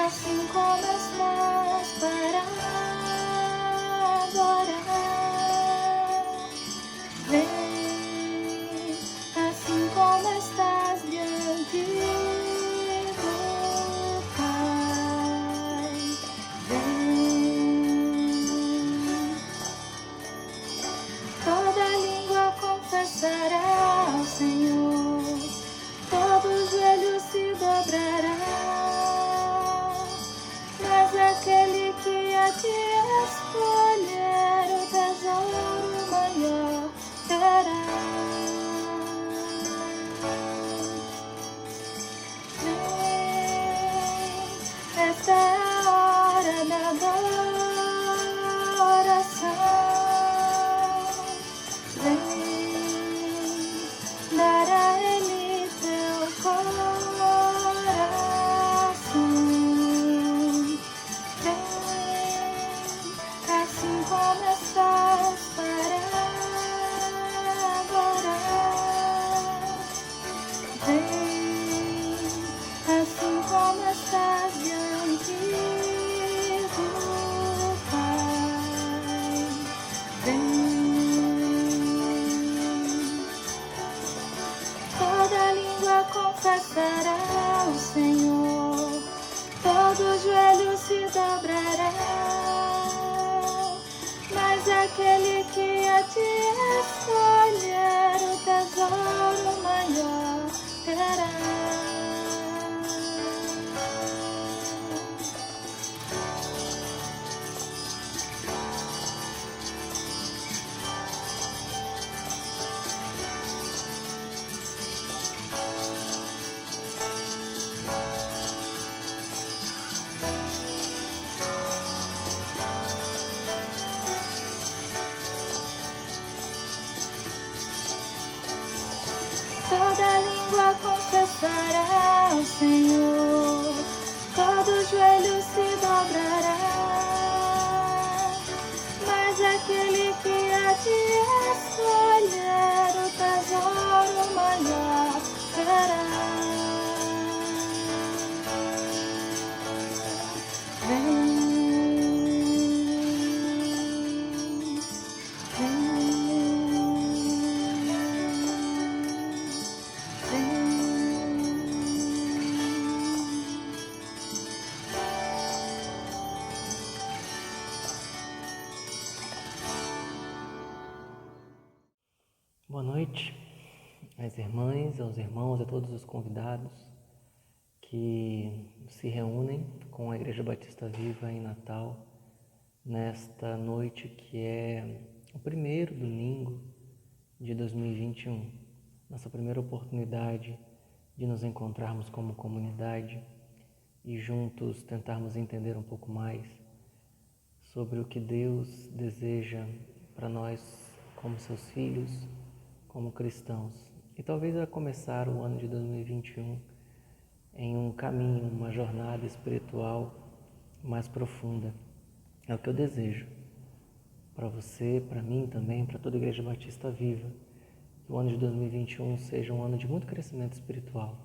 assim como estás para adorar. Vem, assim como estás diante do Pai. Vem, toda língua confessará ao Senhor, todo joelho se dobrará. Mas aquele que a ti escolher, o tesouro maior terá. Vem, esta é a hora da adoração. Vem, dar a Ele teu coração. Vem, assim como estás para adorar. Vem, assim como estás diante do Pai. Vem, toda língua confessará ao Senhor, todo joelho se dobrará. Mas aquele que a ti escolher, o tesouro maior terá. Toda língua confessará ao Senhor, todo joelho se dobrará. Mas aquele que a ti escolher, o tesouro maior terá. Vem, Boa noite às irmãs, aos irmãos, a todos os convidados que se reúnem com a Igreja Batista Viva em Natal, nesta noite que é o primeiro domingo de 2021, nossa primeira oportunidade de nos encontrarmos como comunidade e juntos tentarmos entender um pouco mais sobre o que Deus deseja para nós como seus filhos, como cristãos. E talvez a começar o ano de 2021 em um caminho, uma jornada espiritual mais profunda. É o que eu desejo para você, para mim também, para toda a Igreja Batista Viva. Que o ano de 2021 seja um ano de muito crescimento espiritual.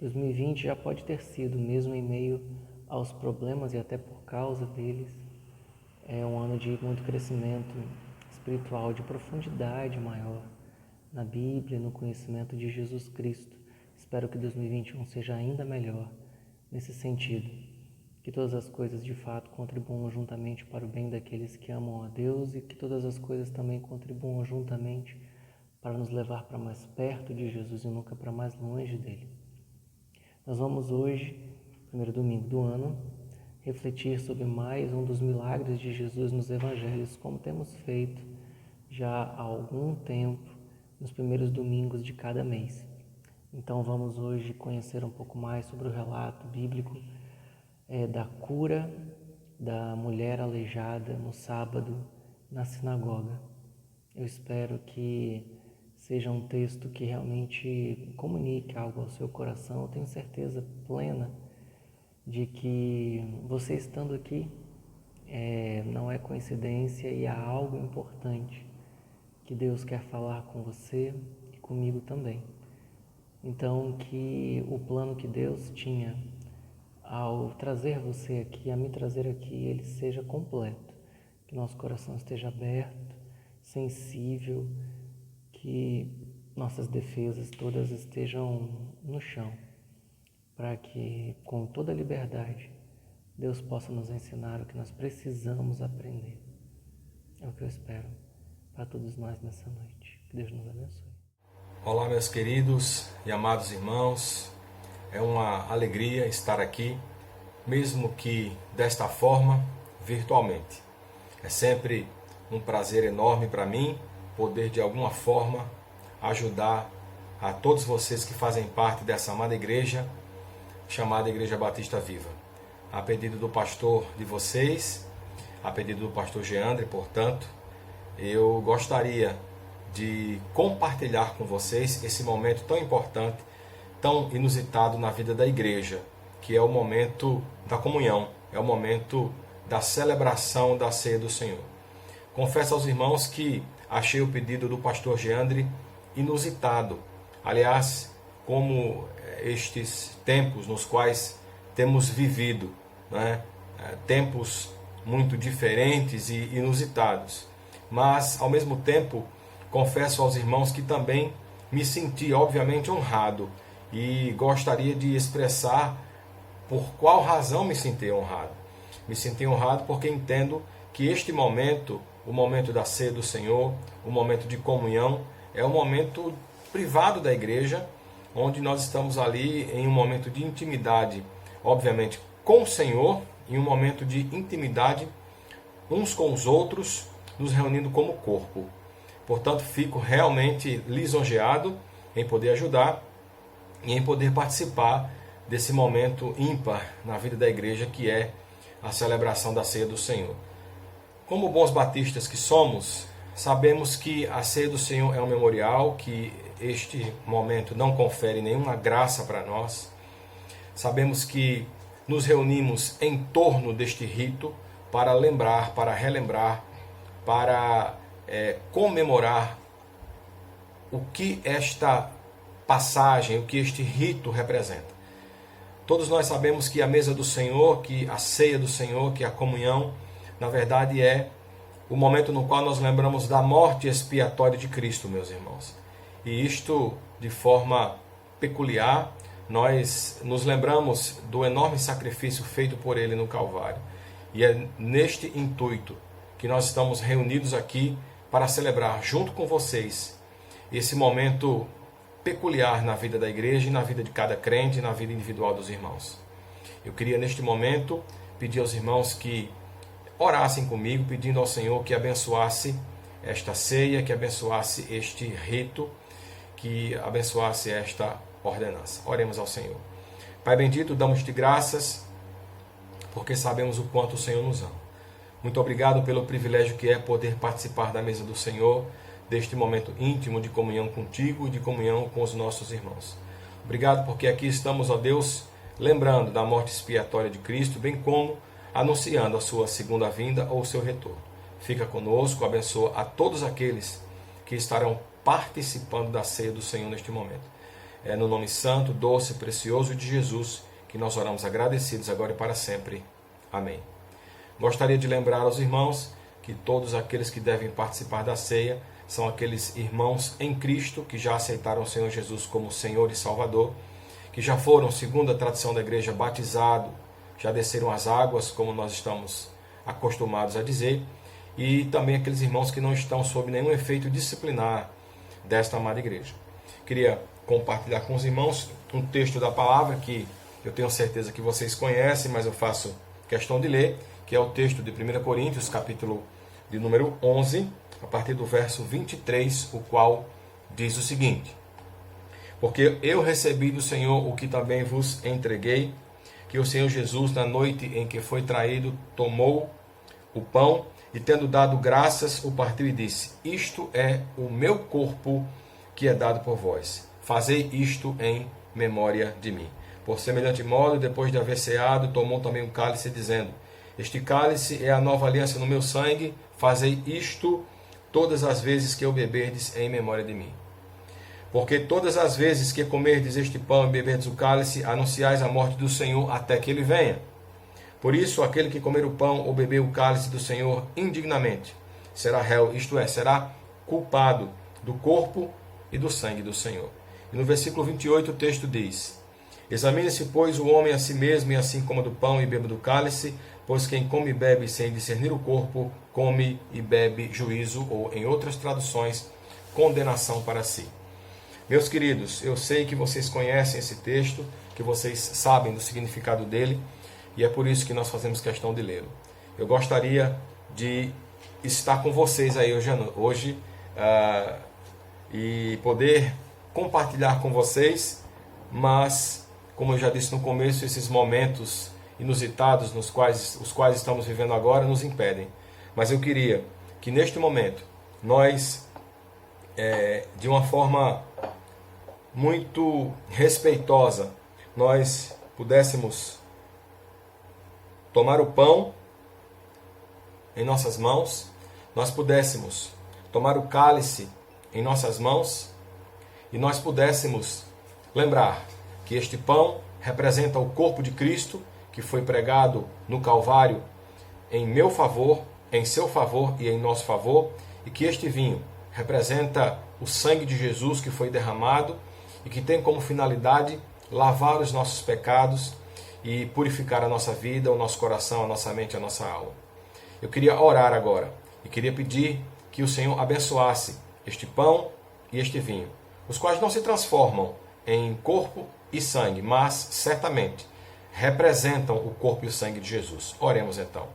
2020 já pode ter sido, mesmo em meio aos problemas e até por causa deles, é um ano de muito crescimento espiritual, de profundidade maior na Bíblia, no conhecimento de Jesus Cristo. Espero que 2021 seja ainda melhor nesse sentido. Que todas as coisas de fato contribuam juntamente para o bem daqueles que amam a Deus e que todas as coisas também contribuam juntamente para nos levar para mais perto de Jesus e nunca para mais longe dele. Nós vamos hoje, primeiro domingo do ano, refletir sobre mais um dos milagres de Jesus nos evangelhos, como temos feito já há algum tempo, nos primeiros domingos de cada mês. Então vamos hoje conhecer um pouco mais sobre o relato bíblico da cura da mulher aleijada no sábado na sinagoga. Eu espero que seja um texto que realmente comunique algo ao seu coração. Eu tenho certeza plena de que você estando aqui não é coincidência e há algo importante que Deus quer falar com você e comigo também. Então, que o plano que Deus tinha ao ao trazer você aqui, a me trazer aqui, ele seja completo. Que nosso coração esteja aberto, sensível, que nossas defesas todas estejam no chão, para que com toda a liberdade Deus possa nos ensinar o que nós precisamos aprender. É o que eu espero para todos nós nessa noite. Que Deus nos abençoe. Olá, meus queridos e amados irmãos. É uma alegria estar aqui, mesmo que desta forma, virtualmente. É sempre um prazer enorme para mim poder de alguma forma ajudar a todos vocês que fazem parte dessa amada igreja, chamada Igreja Batista Viva. A pedido do pastor de vocês, a pedido do pastor Geandre, portanto, eu gostaria de compartilhar com vocês esse momento tão importante, tão inusitado na vida da igreja, que é o momento da comunhão, é o momento da celebração da ceia do Senhor. Confesso aos irmãos que achei o pedido do pastor Geandre inusitado. Aliás, como estes tempos nos quais temos vivido, né? Tempos muito diferentes e inusitados. Mas, ao mesmo tempo, confesso aos irmãos que também me senti, obviamente, honrado e gostaria de expressar por qual razão me senti honrado. Me senti honrado porque entendo que este momento, o momento da ceia do Senhor, o momento de comunhão, é um momento privado da igreja, onde nós estamos ali em um momento de intimidade, obviamente, com o Senhor, em um momento de intimidade uns com os outros, nos reunindo como corpo. Portanto, fico realmente lisonjeado em poder ajudar e em poder participar desse momento ímpar na vida da igreja, que é a celebração da ceia do Senhor. Como bons batistas que somos, sabemos que a ceia do Senhor é um memorial, que este momento não confere nenhuma graça para nós. Sabemos que nos reunimos em torno deste rito para lembrar, para relembrar, para comemorar o que esta passagem, o que este rito representa. Todos nós sabemos que a mesa do Senhor, que a ceia do Senhor, que a comunhão, na verdade é o momento no qual nós lembramos da morte expiatória de Cristo, meus irmãos. E isto, de forma peculiar, nós nos lembramos do enorme sacrifício feito por Ele no Calvário. E é neste intuito que nós estamos reunidos aqui para celebrar junto com vocês esse momento peculiar na vida da igreja e na vida de cada crente e na vida individual dos irmãos. Eu queria neste momento pedir aos irmãos que orassem comigo, pedindo ao Senhor que abençoasse esta ceia, que abençoasse este rito, que abençoasse esta ordenança. Oremos ao Senhor. Pai bendito, damos-te graças porque sabemos o quanto o Senhor nos ama. Muito obrigado pelo privilégio que é poder participar da mesa do Senhor, deste momento íntimo de comunhão contigo e de comunhão com os nossos irmãos. Obrigado porque aqui estamos, ó Deus, lembrando da morte expiatória de Cristo, bem como anunciando a sua segunda vinda ou o seu retorno. Fica conosco, abençoa a todos aqueles que estarão participando da ceia do Senhor neste momento. É no nome santo, doce e precioso de Jesus que nós oramos agradecidos agora e para sempre. Amém. Gostaria de lembrar aos irmãos que todos aqueles que devem participar da ceia são aqueles irmãos em Cristo que já aceitaram o Senhor Jesus como Senhor e Salvador, que já foram, segundo a tradição da igreja, batizados, já desceram as águas, como nós estamos acostumados a dizer, e também aqueles irmãos que não estão sob nenhum efeito disciplinar desta amada igreja. Queria compartilhar com os irmãos um texto da palavra que eu tenho certeza que vocês conhecem, mas eu faço questão de ler, que é o texto de 1 Coríntios, capítulo de número 11, a partir do verso 23, o qual diz o seguinte: Porque eu recebi do Senhor o que também vos entreguei, que o Senhor Jesus, na noite em que foi traído, tomou o pão e, tendo dado graças, o partiu e disse: Isto é o meu corpo que é dado por vós. Fazei isto em memória de mim. Por semelhante modo, depois de haver ceado, tomou também um cálice, dizendo: Este cálice é a nova aliança no meu sangue. Fazei isto todas as vezes que eu beberdes em memória de mim. Porque todas as vezes que comerdes este pão e beberdes o cálice, anunciais a morte do Senhor até que ele venha. Por isso, aquele que comer o pão ou beber o cálice do Senhor indignamente será réu, isto é, será culpado do corpo e do sangue do Senhor. E no versículo 28 o texto diz: Examine-se, pois, o homem a si mesmo, e assim coma do pão e beba do cálice, pois quem come e bebe sem discernir o corpo, come e bebe juízo, ou, em outras traduções, condenação para si. Meus queridos, eu sei que vocês conhecem esse texto, que vocês sabem do significado dele, e é por isso que nós fazemos questão de lê-lo. Eu gostaria de estar com vocês aí hoje e poder compartilhar com vocês, mas, como eu já disse no começo, esses momentos inusitados os quais estamos vivendo agora nos impedem. Mas eu queria que neste momento nós, de uma forma muito respeitosa, nós pudéssemos tomar o pão em nossas mãos, nós pudéssemos tomar o cálice em nossas mãos e nós pudéssemos lembrar que este pão representa o corpo de Cristo que foi pregado no Calvário em meu favor, em seu favor e em nosso favor, e que este vinho representa o sangue de Jesus que foi derramado e que tem como finalidade lavar os nossos pecados e purificar a nossa vida, o nosso coração, a nossa mente, a nossa alma. Eu queria orar agora e queria pedir que o Senhor abençoasse este pão e este vinho, os quais não se transformam em corpo e sangue, mas certamente representam o corpo e o sangue de Jesus. Oremos então.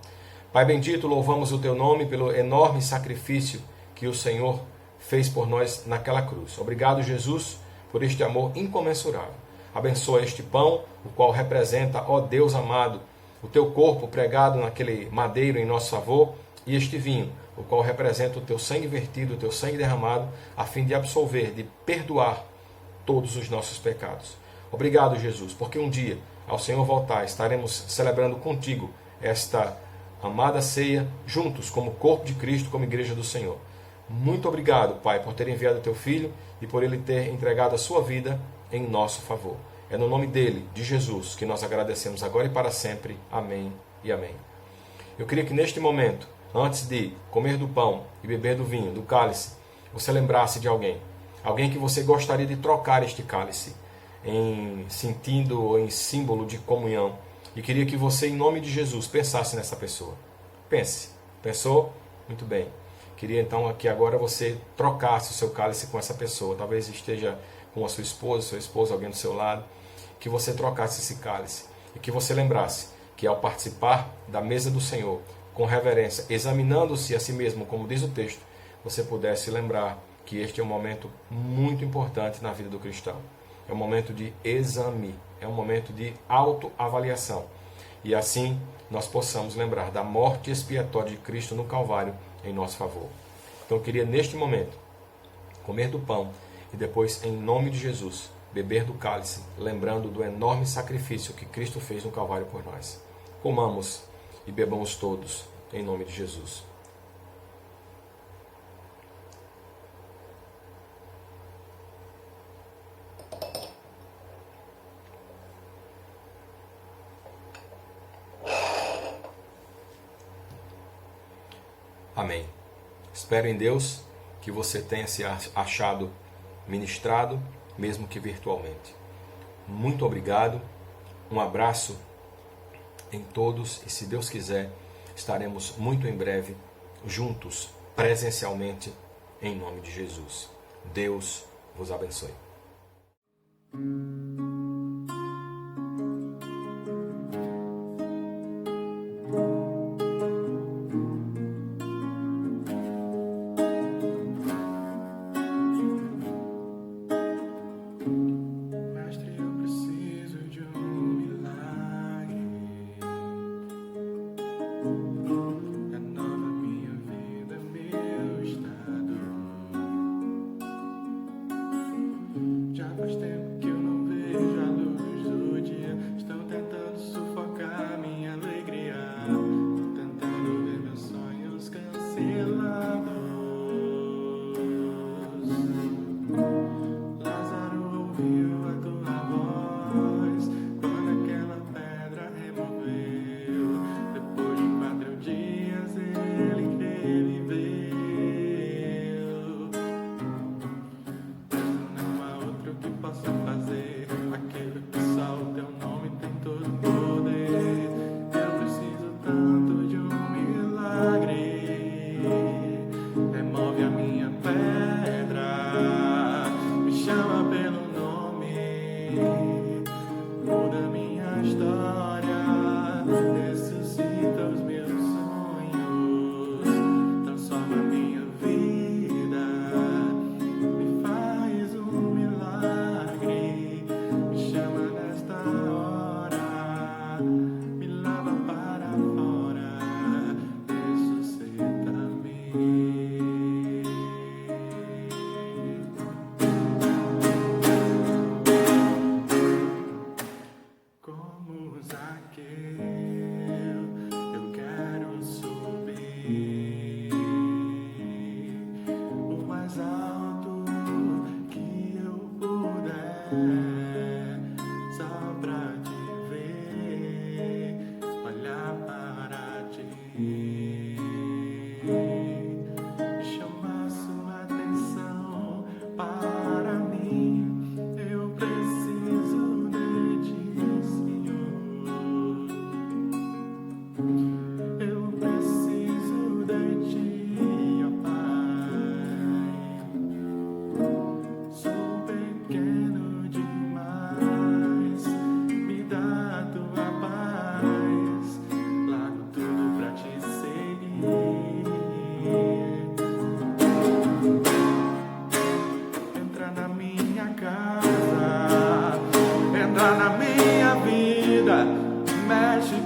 Pai bendito, louvamos o teu nome pelo enorme sacrifício que o Senhor fez por nós naquela cruz. Obrigado, Jesus, por este amor incomensurável. Abençoa este pão, o qual representa, ó Deus amado, o teu corpo pregado naquele madeiro em nosso favor, e este vinho, o qual representa o teu sangue vertido, o teu sangue derramado, a fim de absolver, de perdoar todos os nossos pecados. Obrigado, Jesus, porque um dia, ao Senhor voltar, estaremos celebrando contigo esta amada ceia, juntos, como corpo de Cristo, como igreja do Senhor. Muito obrigado, Pai, por ter enviado o teu Filho e por ele ter entregado a sua vida em nosso favor. É no nome dele, de Jesus, que nós agradecemos agora e para sempre. Amém e amém. Eu queria que neste momento, antes de comer do pão e beber do vinho, do cálice, você lembrasse de alguém. Alguém que você gostaria de trocar este cálice em sentido ou em símbolo de comunhão. E queria que você, em nome de Jesus, pensasse nessa pessoa. Pense. Pensou? Muito bem. Queria então que agora você trocasse o seu cálice com essa pessoa. Talvez esteja com a sua esposa, seu esposo, alguém do seu lado. Que você trocasse esse cálice. E que você lembrasse que ao participar da mesa do Senhor, com reverência, examinando-se a si mesmo, como diz o texto, você pudesse lembrar que este é um momento muito importante na vida do cristão. É um momento de exame, é um momento de autoavaliação. E assim nós possamos lembrar da morte expiatória de Cristo no Calvário em nosso favor. Então eu queria neste momento comer do pão e depois, em nome de Jesus, beber do cálice, lembrando do enorme sacrifício que Cristo fez no Calvário por nós. Comamos e bebamos todos, em nome de Jesus. Amém. Espero em Deus que você tenha se achado ministrado, mesmo que virtualmente. Muito obrigado, um abraço em todos e, se Deus quiser, estaremos muito em breve juntos, presencialmente, em nome de Jesus. Deus vos abençoe. Faz tempo que eu não vejo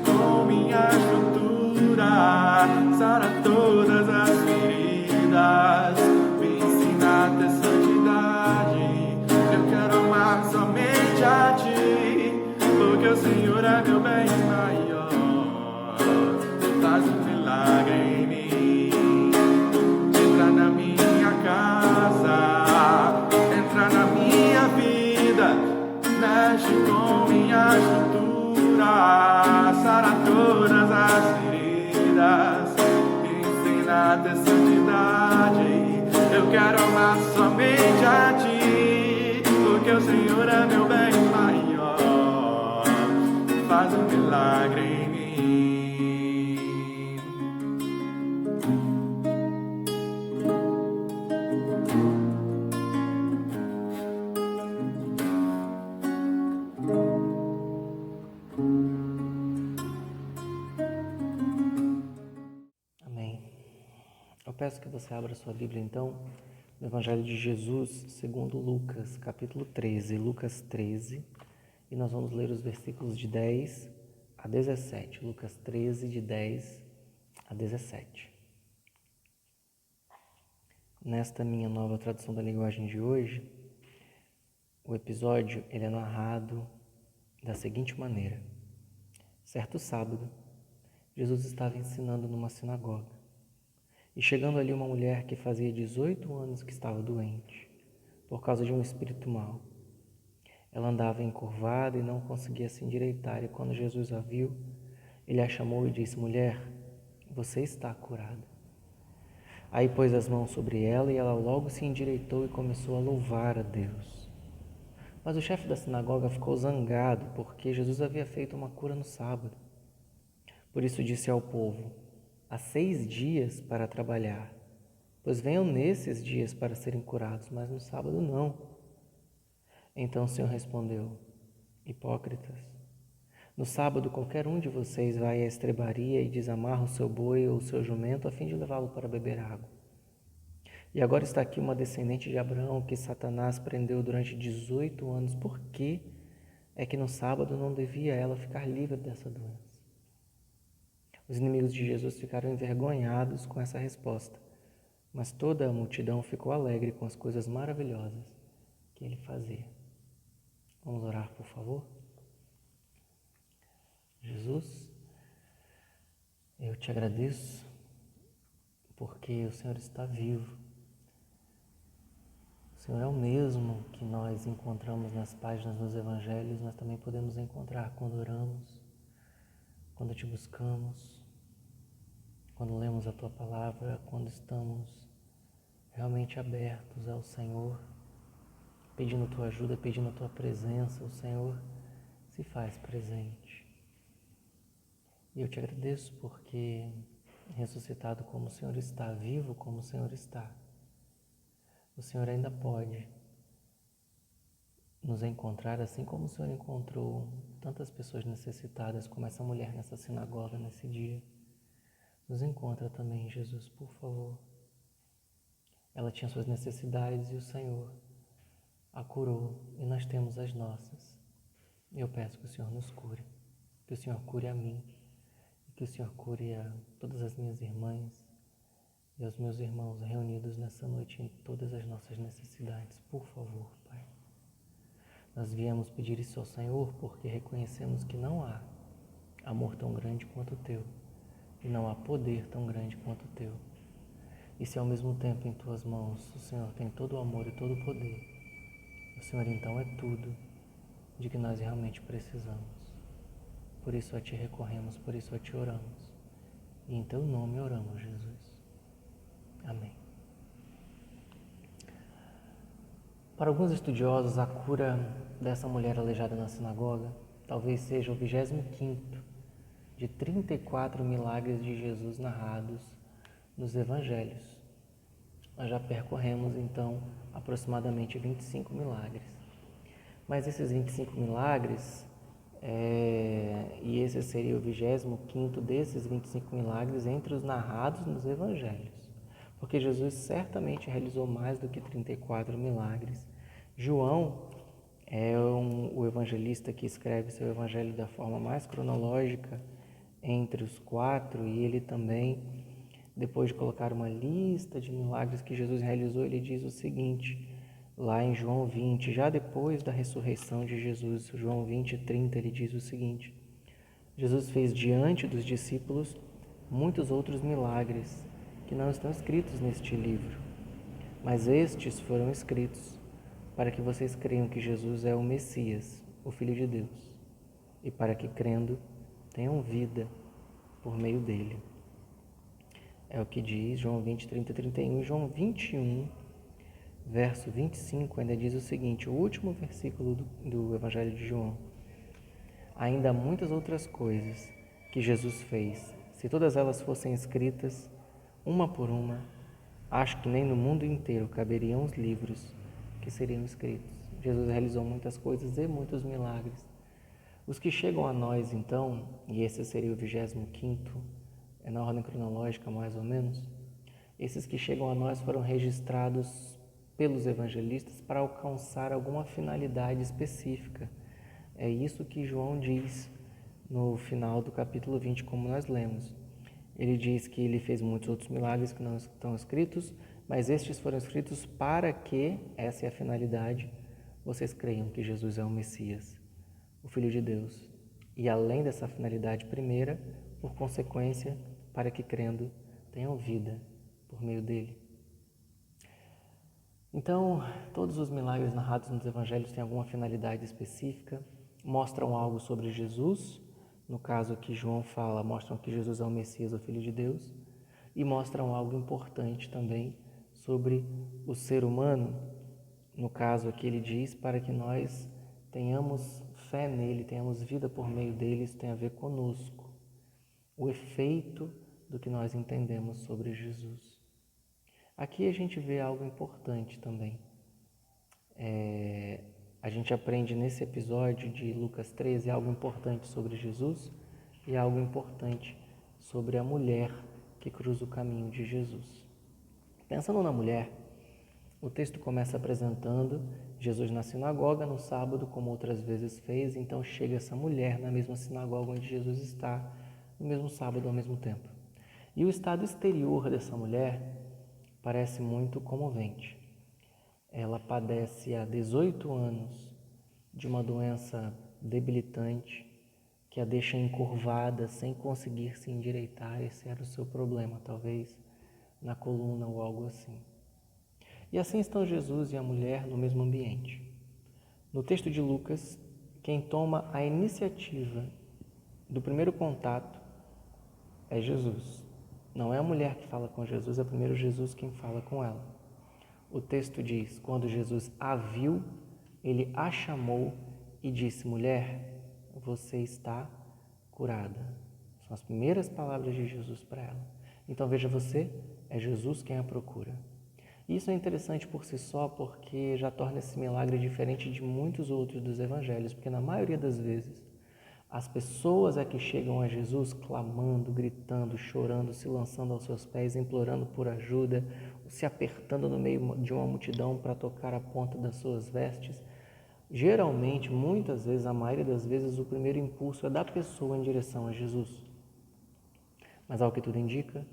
com minha estrutura, sara todas as feridas, me ensina a ter santidade. Eu quero amar somente a ti, porque o Senhor é meu bem maior. Faz um milagre em mim, entra na minha casa, entra na minha vida, mexe com minha estrutura, sara todas as feridas, ensina a ter santidade. Eu quero amar somente a ti, porque o Senhor é meu bem maior. Faz um milagre em mim. Amém. Eu peço que você abra sua Bíblia, então, no Evangelho de Jesus, segundo Lucas, capítulo 13, Lucas 13, e nós vamos ler os versículos de 10 a 17. Lucas 13, de 10 a 17. Nesta minha nova tradução da linguagem de hoje, o episódio ele é narrado da seguinte maneira. Certo sábado, Jesus estava ensinando numa sinagoga. E chegando ali uma mulher que fazia 18 anos que estava doente, por causa de um espírito mau. Ela andava encurvada e não conseguia se endireitar, e quando Jesus a viu, ele a chamou e disse: Mulher, você está curada. Aí pôs as mãos sobre ela e ela logo se endireitou e começou a louvar a Deus. Mas o chefe da sinagoga ficou zangado porque Jesus havia feito uma cura no sábado. Por isso disse ao povo: há 6 dias para trabalhar, pois venham nesses dias para serem curados, mas no sábado não. Então o Senhor respondeu: hipócritas, no sábado qualquer um de vocês vai à estrebaria e desamarra o seu boi ou o seu jumento a fim de levá-lo para beber água. E agora está aqui uma descendente de Abraão que Satanás prendeu durante 18 anos. Por que é que no sábado não devia ela ficar livre dessa doença? Os inimigos de Jesus ficaram envergonhados com essa resposta, mas toda a multidão ficou alegre com as coisas maravilhosas que ele fazia. Vamos orar, por favor? Jesus, eu te agradeço porque o Senhor está vivo. O Senhor é o mesmo que nós encontramos nas páginas dos Evangelhos, nós também podemos encontrar quando oramos, quando te buscamos, quando lemos a Tua Palavra, quando estamos realmente abertos ao Senhor, pedindo Tua ajuda, pedindo a Tua presença, o Senhor se faz presente. E eu te agradeço porque, ressuscitado como o Senhor está, vivo como o Senhor está, o Senhor ainda pode nos encontrar assim como o Senhor encontrou tantas pessoas necessitadas como essa mulher nessa sinagoga nesse dia. Nos encontra também, Jesus, por favor. Ela tinha suas necessidades e o Senhor a curou e nós temos as nossas. Eu peço que o Senhor nos cure, que o Senhor cure a mim, que o Senhor cure a todas as minhas irmãs e aos meus irmãos reunidos nessa noite em todas as nossas necessidades. Por favor, Pai. Nós viemos pedir isso ao Senhor porque reconhecemos que não há amor tão grande quanto o Teu e não há poder tão grande quanto o Teu. E se ao mesmo tempo em Tuas mãos o Senhor tem todo o amor e todo o poder, o Senhor então é tudo de que nós realmente precisamos. Por isso a Ti recorremos, por isso a Ti oramos. E em Teu nome oramos, Jesus. Amém. Para alguns estudiosos, a cura dessa mulher aleijada na sinagoga talvez seja o 25º de 34 milagres de Jesus narrados nos Evangelhos. Nós já percorremos, então, aproximadamente 25 milagres. Mas esses 25 milagres, e esse seria o 25º desses 25 milagres entre os narrados nos Evangelhos. Porque Jesus certamente realizou mais do que 34 milagres. João é o evangelista que escreve seu evangelho da forma mais cronológica entre os quatro, e ele também, depois de colocar uma lista de milagres que Jesus realizou, ele diz o seguinte, lá em João 20, já depois da ressurreição de Jesus, João 20, 30, ele diz o seguinte: Jesus fez diante dos discípulos muitos outros milagres que não estão escritos neste livro, mas estes foram escritos para que vocês creiam que Jesus é o Messias, o Filho de Deus, e para que, crendo, tenham vida por meio dele. É o que diz João 20, 30 e 31. João 21, verso 25, ainda diz o seguinte, o último versículo do Evangelho de João. Ainda há muitas outras coisas que Jesus fez. Se todas elas fossem escritas, uma por uma, acho que nem no mundo inteiro caberiam os livros que seriam escritos. Jesus realizou muitas coisas e muitos milagres. Os que chegam a nós, então, e esse seria o 25º, é na ordem cronológica mais ou menos, esses que chegam a nós foram registrados pelos evangelistas para alcançar alguma finalidade específica. É isso que João diz no final do capítulo 20, como nós lemos. Ele diz que ele fez muitos outros milagres que não estão escritos, mas estes foram escritos para que, essa é a finalidade, vocês creiam que Jesus é o Messias, o Filho de Deus. E além dessa finalidade primeira, por consequência, para que, crendo, tenham vida por meio dele. Então, todos os milagres narrados nos evangelhos têm alguma finalidade específica, mostram algo sobre Jesus, no caso que João fala, mostram que Jesus é o Messias, o Filho de Deus, e mostram algo importante também sobre o ser humano, no caso aqui ele diz, para que nós tenhamos fé nele, tenhamos vida por meio dele, isso tem a ver conosco, o efeito do que nós entendemos sobre Jesus. Aqui a gente vê algo importante também. A gente aprende nesse episódio de Lucas 13 algo importante sobre Jesus e algo importante sobre a mulher que cruza o caminho de Jesus. Pensando na mulher, o texto começa apresentando Jesus na sinagoga no sábado, como outras vezes fez, então chega essa mulher na mesma sinagoga onde Jesus está, no mesmo sábado ao mesmo tempo. E o estado exterior dessa mulher parece muito comovente. Ela padece há 18 anos de uma doença debilitante que a deixa encurvada, sem conseguir se endireitar. Esse era o seu problema, talvez na coluna ou algo assim. E assim estão Jesus e a mulher no mesmo ambiente. No texto de Lucas, quem toma a iniciativa do primeiro contato é Jesus. Não é a mulher que fala com Jesus, é primeiro Jesus quem fala com ela. O texto diz, quando Jesus a viu, ele a chamou e disse, mulher, você está curada. São as primeiras palavras de Jesus para ela. Então veja você, é Jesus quem a procura. Isso é interessante por si só, porque já torna esse milagre diferente de muitos outros dos evangelhos, porque na maioria das vezes, as pessoas é que chegam a Jesus clamando, gritando, chorando, se lançando aos seus pés, implorando por ajuda, se apertando no meio de uma multidão para tocar a ponta das suas vestes. Geralmente, muitas vezes, a maioria das vezes, o primeiro impulso é da pessoa em direção a Jesus. Mas ao que tudo indica,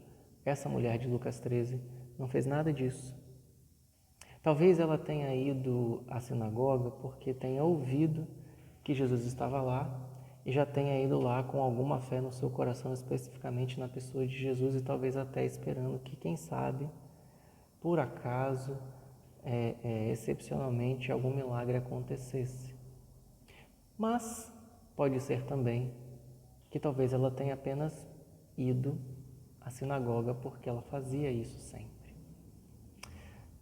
essa mulher de Lucas 13 não fez nada disso. Talvez ela tenha ido à sinagoga porque tenha ouvido que Jesus estava lá e já tenha ido lá com alguma fé no seu coração, especificamente na pessoa de Jesus, e talvez até esperando que, quem sabe, por acaso, excepcionalmente, algum milagre acontecesse. Mas pode ser também que talvez ela tenha apenas ido à sinagoga porque ela fazia isso sempre.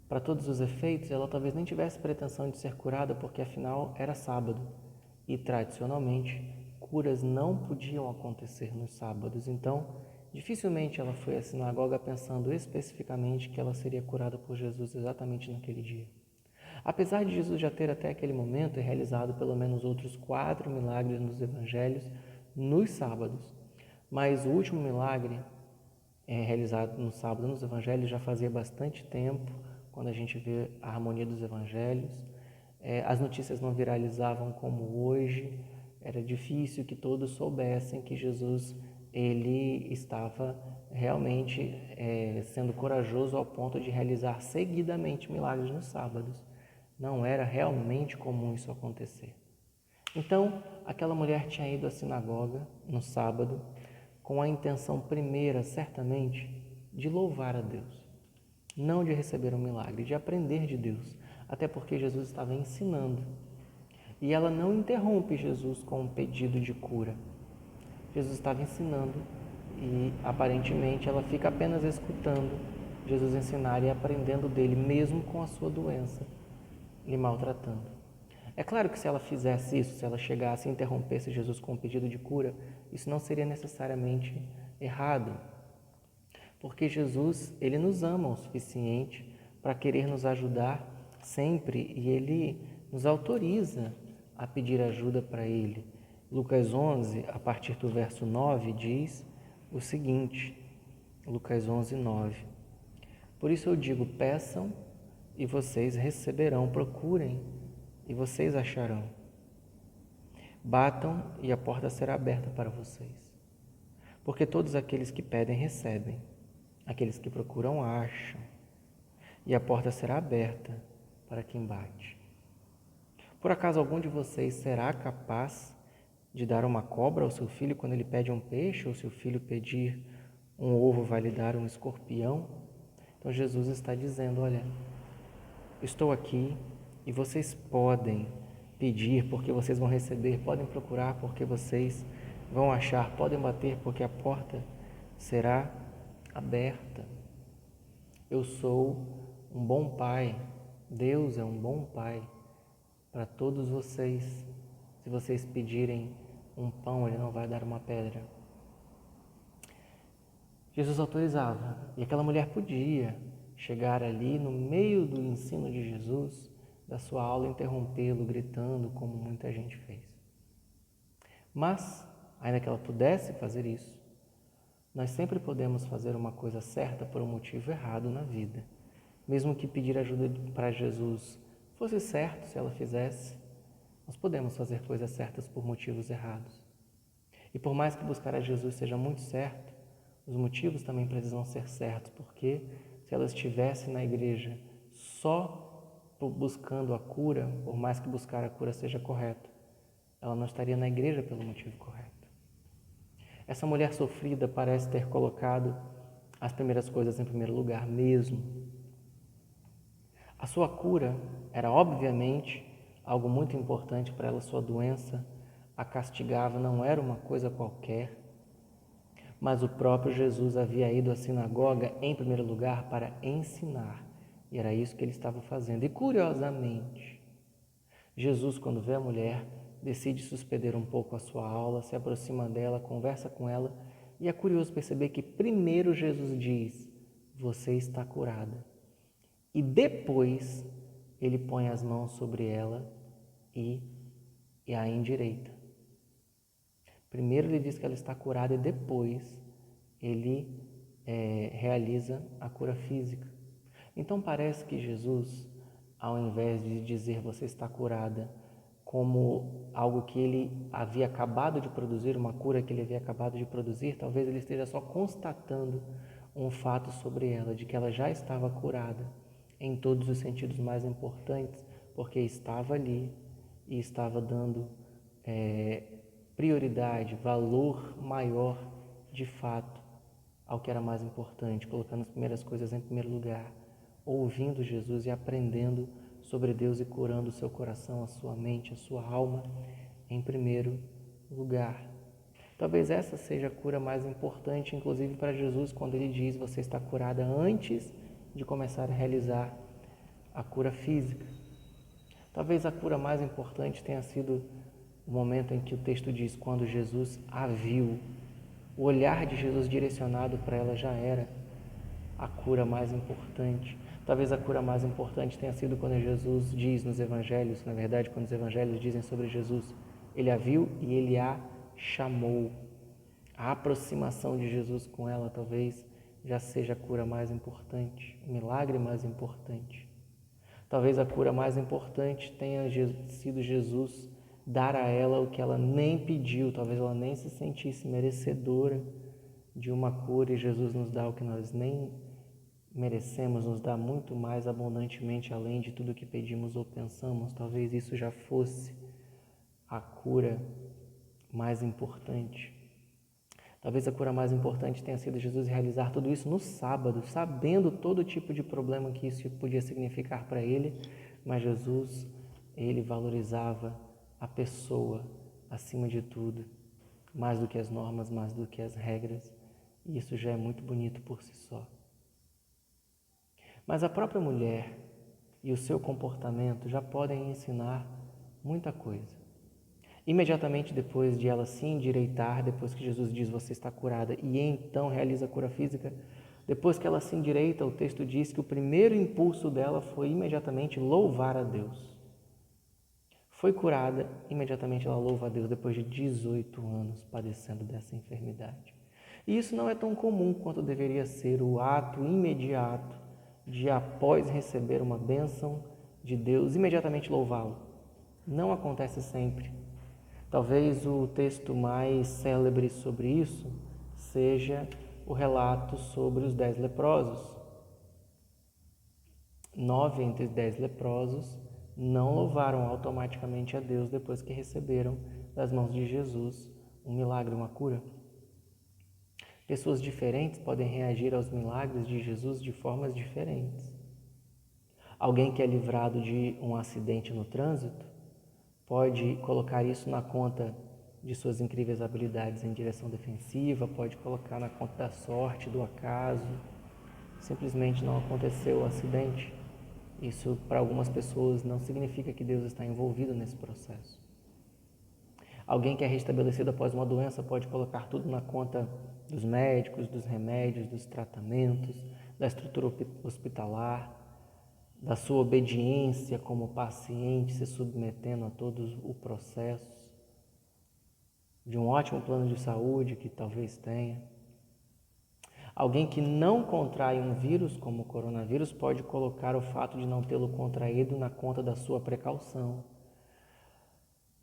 Para todos os efeitos, ela talvez nem tivesse pretensão de ser curada porque afinal era sábado e tradicionalmente curas não podiam acontecer nos sábados. Então, dificilmente ela foi à sinagoga pensando especificamente que ela seria curada por Jesus exatamente naquele dia. Apesar de Jesus já ter até aquele momento realizado pelo menos outros 4 milagres nos evangelhos nos sábados, mas o último milagre realizado no sábado nos evangelhos já fazia bastante tempo. Quando a gente vê a harmonia dos evangelhos, as notícias não viralizavam como hoje, era difícil que todos soubessem que Jesus ele estava realmente sendo corajoso ao ponto de realizar seguidamente milagres nos sábados. Não era realmente comum isso acontecer. Então, aquela mulher tinha ido à sinagoga no sábado com a intenção primeira, certamente, de louvar a Deus, não de receber um milagre, de aprender de Deus, até porque Jesus estava ensinando. E ela não interrompe Jesus com um pedido de cura. Jesus estava ensinando e, aparentemente, ela fica apenas escutando Jesus ensinar e aprendendo dele, mesmo com a sua doença, lhe maltratando. É claro que se ela fizesse isso, se ela chegasse e interrompesse Jesus com um pedido de cura, isso não seria necessariamente errado, porque Jesus, ele nos ama o suficiente para querer nos ajudar sempre e ele nos autoriza a pedir ajuda para ele. Lucas 11, a partir do verso 9, diz o seguinte, Lucas 11, 9. Por isso eu digo, peçam e vocês receberão, procurem e vocês acharão. Batam e a porta será aberta para vocês. Porque todos aqueles que pedem, recebem. Aqueles que procuram, acham. E a porta será aberta para quem bate. Por acaso algum de vocês será capaz de dar uma cobra ao seu filho quando ele pede um peixe, ou se o filho pedir um ovo, vai lhe dar um escorpião? Então Jesus está dizendo, olha, estou aqui e vocês podem pedir porque vocês vão receber, podem procurar porque vocês vão achar, podem bater porque a porta será aberta. Eu sou um bom pai, Deus é um bom pai para todos vocês. Se vocês pedirem um pão, ele não vai dar uma pedra. Jesus autorizava, e aquela mulher podia chegar ali no meio do ensino de Jesus, da sua aula, interrompê-lo, gritando, como muita gente fez. Mas, ainda que ela pudesse fazer isso, nós sempre podemos fazer uma coisa certa por um motivo errado na vida. Mesmo que pedir ajuda para Jesus fosse certo se ela fizesse, nós podemos fazer coisas certas por motivos errados. E por mais que buscar a Jesus seja muito certo, os motivos também precisam ser certos, porque se ela estivesse na igreja só buscando a cura, por mais que buscar a cura seja correto, ela não estaria na igreja pelo motivo correto. Essa mulher sofrida parece ter colocado as primeiras coisas em primeiro lugar mesmo. A sua cura era obviamente algo muito importante para ela, sua doença a castigava, não era uma coisa qualquer, mas o próprio Jesus havia ido à sinagoga em primeiro lugar para ensinar, e era isso que ele estava fazendo. E curiosamente, Jesus, quando vê a mulher, decide suspender um pouco a sua aula, se aproxima dela, conversa com ela, e é curioso perceber que primeiro Jesus diz, você está curada, e depois ele põe as mãos sobre ela e a endireita. Primeiro ele diz que ela está curada e depois ele realiza a cura física. Então parece que Jesus, ao invés de dizer você está curada como algo que ele havia acabado de produzir, uma cura que ele havia acabado de produzir, talvez ele esteja só constatando um fato sobre ela, de que ela já estava curada em todos os sentidos mais importantes, porque estava ali e estava dando prioridade, valor maior de fato ao que era mais importante, colocando as primeiras coisas em primeiro lugar, ouvindo Jesus e aprendendo sobre Deus e curando o seu coração, a sua mente, a sua alma em primeiro lugar. Talvez essa seja a cura mais importante, inclusive para Jesus, quando ele diz você está curada antes de começar a realizar a cura física. Talvez a cura mais importante tenha sido o momento em que o texto diz, quando Jesus a viu. O olhar de Jesus direcionado para ela já era a cura mais importante. Talvez a cura mais importante tenha sido quando Jesus diz nos evangelhos, na verdade, quando os evangelhos dizem sobre Jesus, ele a viu e ele a chamou. A aproximação de Jesus com ela talvez já seja a cura mais importante, o milagre mais importante. Talvez a cura mais importante tenha sido Jesus dar a ela o que ela nem pediu, talvez ela nem se sentisse merecedora de uma cura, e Jesus nos dá o que nós nem merecemos, nos dá muito mais abundantemente além de tudo que pedimos ou pensamos. Talvez isso já fosse a cura mais importante. Talvez a cura mais importante tenha sido Jesus realizar tudo isso no sábado, sabendo todo tipo de problema que isso podia significar para ele, mas Jesus, ele valorizava a pessoa acima de tudo, mais do que as normas, mais do que as regras, e isso já é muito bonito por si só. Mas a própria mulher e o seu comportamento já podem ensinar muita coisa. Imediatamente depois de ela se endireitar, depois que Jesus diz você está curada e então realiza a cura física, depois que ela se endireita, o texto diz que o primeiro impulso dela foi imediatamente louvar a Deus. Foi curada, imediatamente ela louva a Deus depois de 18 anos padecendo dessa enfermidade. E isso não é tão comum quanto deveria ser o ato imediato de, após receber uma bênção de Deus, imediatamente louvá-lo. Não acontece sempre. Talvez o texto mais célebre sobre isso seja o relato sobre os 10 leprosos. 9 entre 10 leprosos não louvaram automaticamente a Deus depois que receberam das mãos de Jesus um milagre, uma cura. Pessoas diferentes podem reagir aos milagres de Jesus de formas diferentes. Alguém que é livrado de um acidente no trânsito pode colocar isso na conta de suas incríveis habilidades em direção defensiva, pode colocar na conta da sorte, do acaso. Simplesmente não aconteceu o acidente. Isso, para algumas pessoas, não significa que Deus está envolvido nesse processo. Alguém que é restabelecido após uma doença pode colocar tudo na conta dos médicos, dos remédios, dos tratamentos, da estrutura hospitalar, da sua obediência como paciente, se submetendo a todo o processo, de um ótimo plano de saúde que talvez tenha. Alguém que não contrai um vírus como o coronavírus pode colocar o fato de não tê-lo contraído na conta da sua precaução,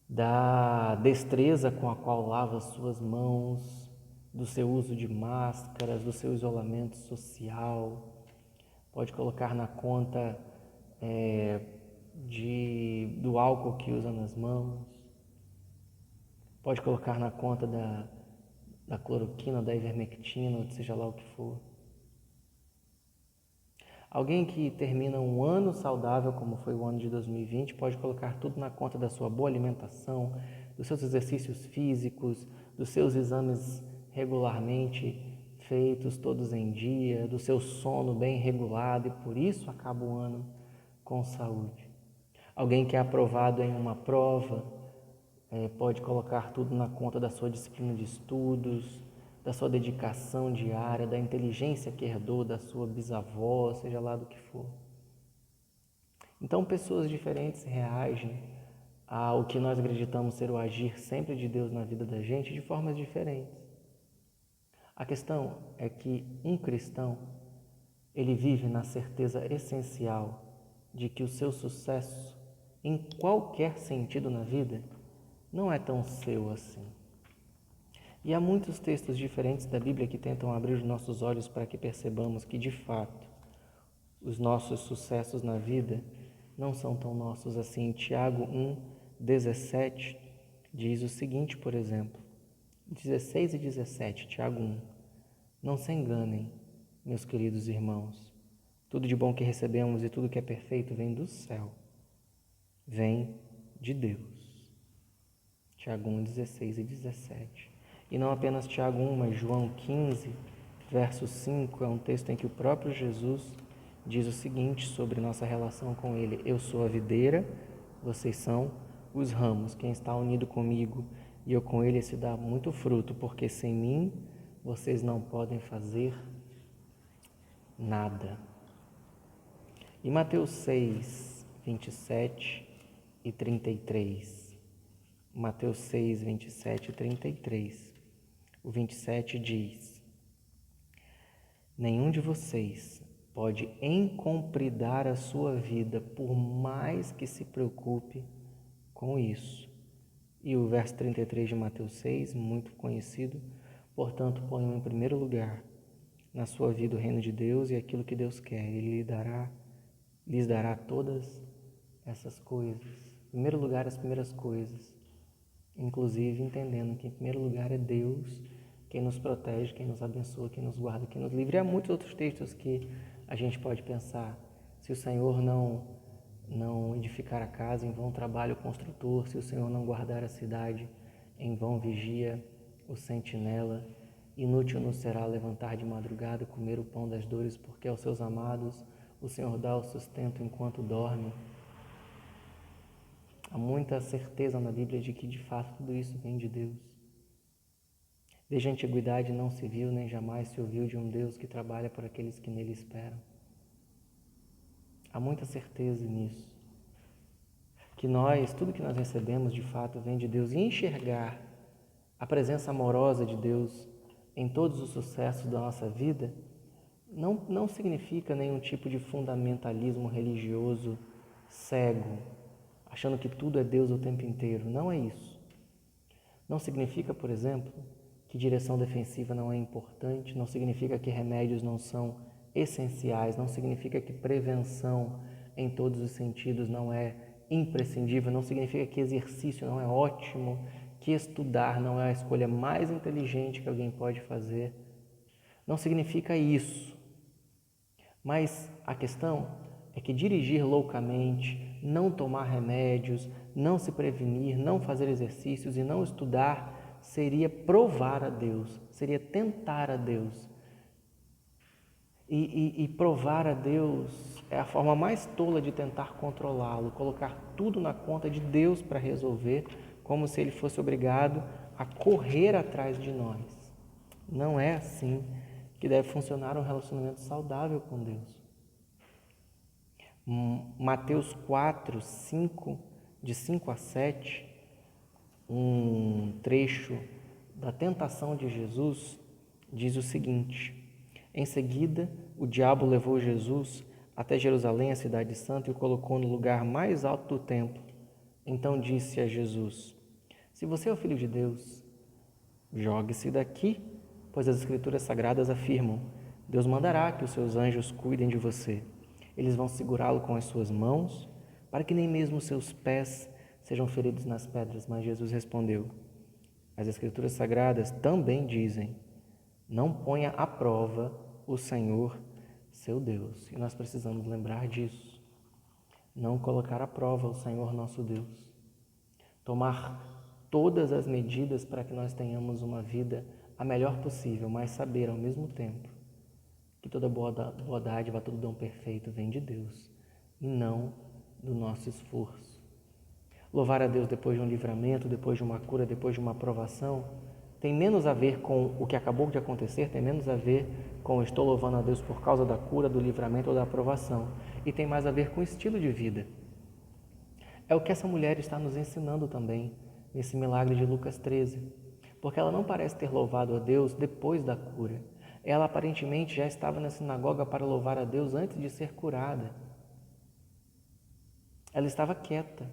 da destreza com a qual lava as suas mãos, do seu uso de máscaras, do seu isolamento social. Pode colocar na conta do álcool que usa nas mãos. Pode colocar na conta da cloroquina, da ivermectina, ou seja lá o que for. Alguém que termina um ano saudável, como foi o ano de 2020, pode colocar tudo na conta da sua boa alimentação, dos seus exercícios físicos, dos seus exames regularmente feitos, todos em dia, do seu sono bem regulado, e por isso acaba o ano com saúde. Alguém que é aprovado em uma prova pode colocar tudo na conta da sua disciplina de estudos, da sua dedicação diária, da inteligência que herdou da sua bisavó, seja lá do que for. Então, pessoas diferentes reagem ao que nós acreditamos ser o agir sempre de Deus na vida da gente de formas diferentes. A questão é que um cristão, ele vive na certeza essencial de que o seu sucesso, em qualquer sentido na vida, não é tão seu assim. E há muitos textos diferentes da Bíblia que tentam abrir os nossos olhos para que percebamos que, de fato, os nossos sucessos na vida não são tão nossos assim. Tiago 1:17 diz o seguinte, por exemplo, 16 e 17, Tiago 1. Não se enganem, meus queridos irmãos. Tudo de bom que recebemos e tudo que é perfeito vem do céu. Vem de Deus. Tiago 1, 16 e 17. E não apenas Tiago 1, mas João 15, verso 5, é um texto em que o próprio Jesus diz o seguinte sobre nossa relação com Ele. Eu sou a videira, vocês são os ramos. Quem está unido comigo e eu com Ele se dá muito fruto, porque sem mim vocês não podem fazer nada. E Mateus 6, 27 e 33. Mateus 6, 27 e 33. O 27 diz: nenhum de vocês pode encompridar a sua vida por mais que se preocupe com isso. E o verso 33 de Mateus 6, muito conhecido: Portanto, ponham em primeiro lugar na sua vida o reino de Deus e aquilo que Deus quer. Ele lhes dará todas essas coisas. Em primeiro lugar, as primeiras coisas. Inclusive entendendo que em primeiro lugar é Deus quem nos protege, quem nos abençoa, quem nos guarda, quem nos livra. E há muitos outros textos que a gente pode pensar. Se o Senhor não edificar a casa, em vão trabalha o construtor. Se o Senhor não guardar a cidade, em vão vigia o sentinela. Inútil nos será levantar de madrugada, comer o pão das dores, porque aos seus amados o Senhor dá o sustento enquanto dorme. Há muita certeza na Bíblia de que, de fato, tudo isso vem de Deus. Desde a antiguidade não se viu, nem jamais se ouviu de um Deus que trabalha por aqueles que nele esperam. Há muita certeza nisso. Que tudo que nós recebemos, de fato, vem de Deus. E enxergar a presença amorosa de Deus em todos os sucessos da nossa vida não significa nenhum tipo de fundamentalismo religioso cego, achando que tudo é Deus o tempo inteiro. Não é isso. Não significa, por exemplo, que direção defensiva não é importante, não significa que remédios não são essenciais, não significa que prevenção em todos os sentidos não é imprescindível, não significa que exercício não é ótimo, que estudar não é a escolha mais inteligente que alguém pode fazer. Não significa isso. Mas a questão é que dirigir loucamente, não tomar remédios, não se prevenir, não fazer exercícios e não estudar seria provar a Deus, seria tentar a Deus. E provar a Deus é a forma mais tola de tentar controlá-lo, colocar tudo na conta de Deus para resolver, como se ele fosse obrigado a correr atrás de nós. Não é assim que deve funcionar um relacionamento saudável com Deus. Mateus 4, de 5 a 7, um trecho da tentação de Jesus, diz o seguinte: em seguida, o diabo levou Jesus até Jerusalém, a cidade santa, e o colocou no lugar mais alto do templo. Então disse a Jesus: se você é o Filho de Deus, jogue-se daqui, pois as Escrituras Sagradas afirmam: Deus mandará que os seus anjos cuidem de você. Eles vão segurá-lo com as suas mãos, para que nem mesmo os seus pés sejam feridos nas pedras. Mas Jesus respondeu: as Escrituras Sagradas também dizem: não ponha à prova o Senhor, seu Deus. E nós precisamos lembrar disso. Não colocar à prova o Senhor, nosso Deus. Tomar todas as medidas para que nós tenhamos uma vida a melhor possível, mas saber ao mesmo tempo que toda boa dádiva, todo dom perfeito vem de Deus e não do nosso esforço. Louvar a Deus depois de um livramento, depois de uma cura, depois de uma aprovação, tem menos a ver com o que acabou de acontecer, tem menos a ver com estou louvando a Deus por causa da cura, do livramento ou da aprovação, e tem mais a ver com o estilo de vida. É o que essa mulher está nos ensinando também nesse milagre de Lucas 13, porque ela não parece ter louvado a Deus depois da cura. Ela aparentemente já estava na sinagoga para louvar a Deus antes de ser curada. Ela estava quieta,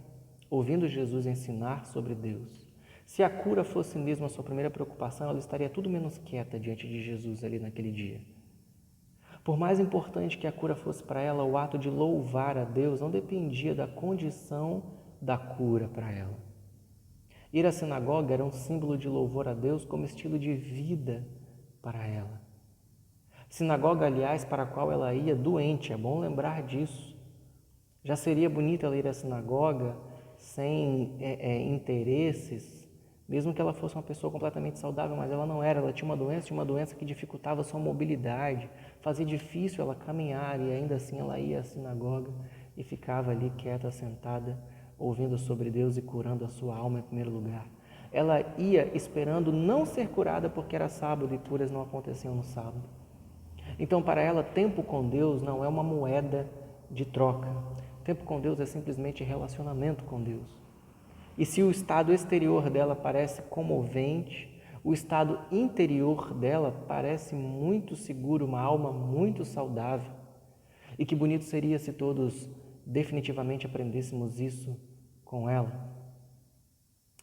ouvindo Jesus ensinar sobre Deus. Se a cura fosse mesmo a sua primeira preocupação, ela estaria tudo menos quieta diante de Jesus ali naquele dia. Por mais importante que a cura fosse para ela, o ato de louvar a Deus não dependia da condição da cura para ela. Ir à sinagoga era um símbolo de louvor a Deus como estilo de vida para ela. Sinagoga, aliás, para a qual ela ia doente, é bom lembrar disso. Já seria bonito ela ir à sinagoga sem interesses, mesmo que ela fosse uma pessoa completamente saudável, mas ela não era. Ela tinha uma doença que dificultava a sua mobilidade, fazia difícil ela caminhar, e ainda assim ela ia à sinagoga e ficava ali quieta, sentada, ouvindo sobre Deus e curando a sua alma em primeiro lugar. Ela ia esperando não ser curada porque era sábado e curas não aconteciam no sábado. Então, para ela, tempo com Deus não é uma moeda de troca. Tempo com Deus é simplesmente relacionamento com Deus. E se o estado exterior dela parece comovente, o estado interior dela parece muito seguro, uma alma muito saudável. E que bonito seria se todos definitivamente aprendêssemos isso com ela.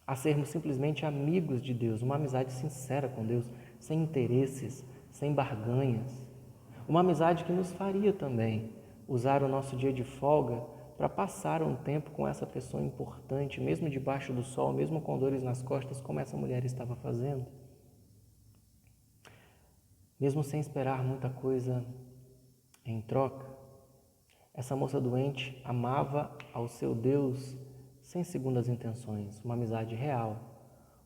A sermos simplesmente amigos de Deus, uma amizade sincera com Deus, sem interesses, sem barganhas. Uma amizade que nos faria também usar o nosso dia de folga para passar um tempo com essa pessoa importante, mesmo debaixo do sol, mesmo com dores nas costas, como essa mulher estava fazendo. Mesmo sem esperar muita coisa em troca, essa moça doente amava ao seu Deus sem segundas intenções, uma amizade real,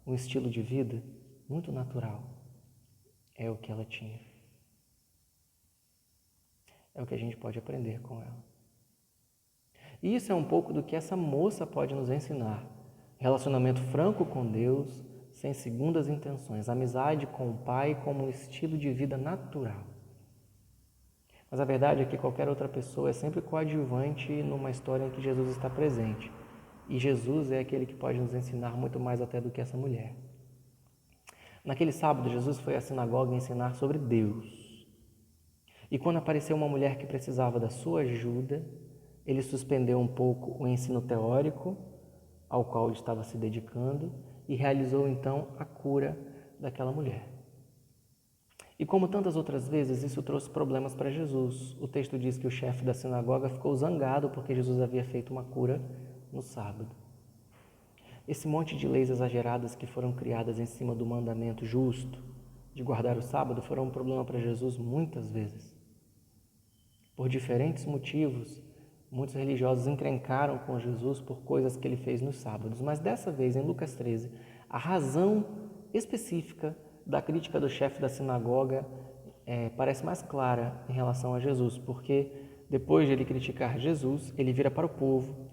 um estilo de vida muito natural. É o que ela tinha. É o que a gente pode aprender com ela. E isso é um pouco do que essa moça pode nos ensinar. Relacionamento franco com Deus, sem segundas intenções. Amizade com o Pai como um estilo de vida natural. Mas a verdade é que qualquer outra pessoa é sempre coadjuvante numa história em que Jesus está presente. E Jesus é aquele que pode nos ensinar muito mais até do que essa mulher. Naquele sábado, Jesus foi à sinagoga ensinar sobre Deus. E quando apareceu uma mulher que precisava da sua ajuda, ele suspendeu um pouco o ensino teórico ao qual ele estava se dedicando e realizou então a cura daquela mulher. E como tantas outras vezes, isso trouxe problemas para Jesus. O texto diz que o chefe da sinagoga ficou zangado porque Jesus havia feito uma cura no sábado. Esse monte de leis exageradas que foram criadas em cima do mandamento justo de guardar o sábado foram um problema para Jesus muitas vezes. Por diferentes motivos, muitos religiosos encrencaram com Jesus por coisas que ele fez nos sábados. Mas dessa vez, em Lucas 13, a razão específica da crítica do chefe da sinagoga parece mais clara em relação a Jesus, porque depois de ele criticar Jesus, ele vira para o povo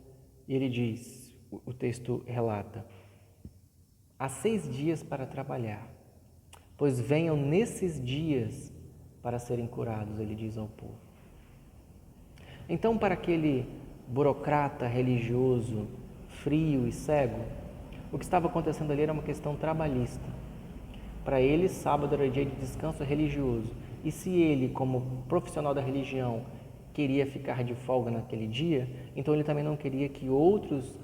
e ele diz, o texto relata: há 6 dias para trabalhar, pois venham nesses dias para serem curados, ele diz ao povo. Então, para aquele burocrata religioso, frio e cego, o que estava acontecendo ali era uma questão trabalhista. Para ele, sábado era dia de descanso religioso. E se ele, como profissional da religião, queria ficar de folga naquele dia, então ele também não queria que outros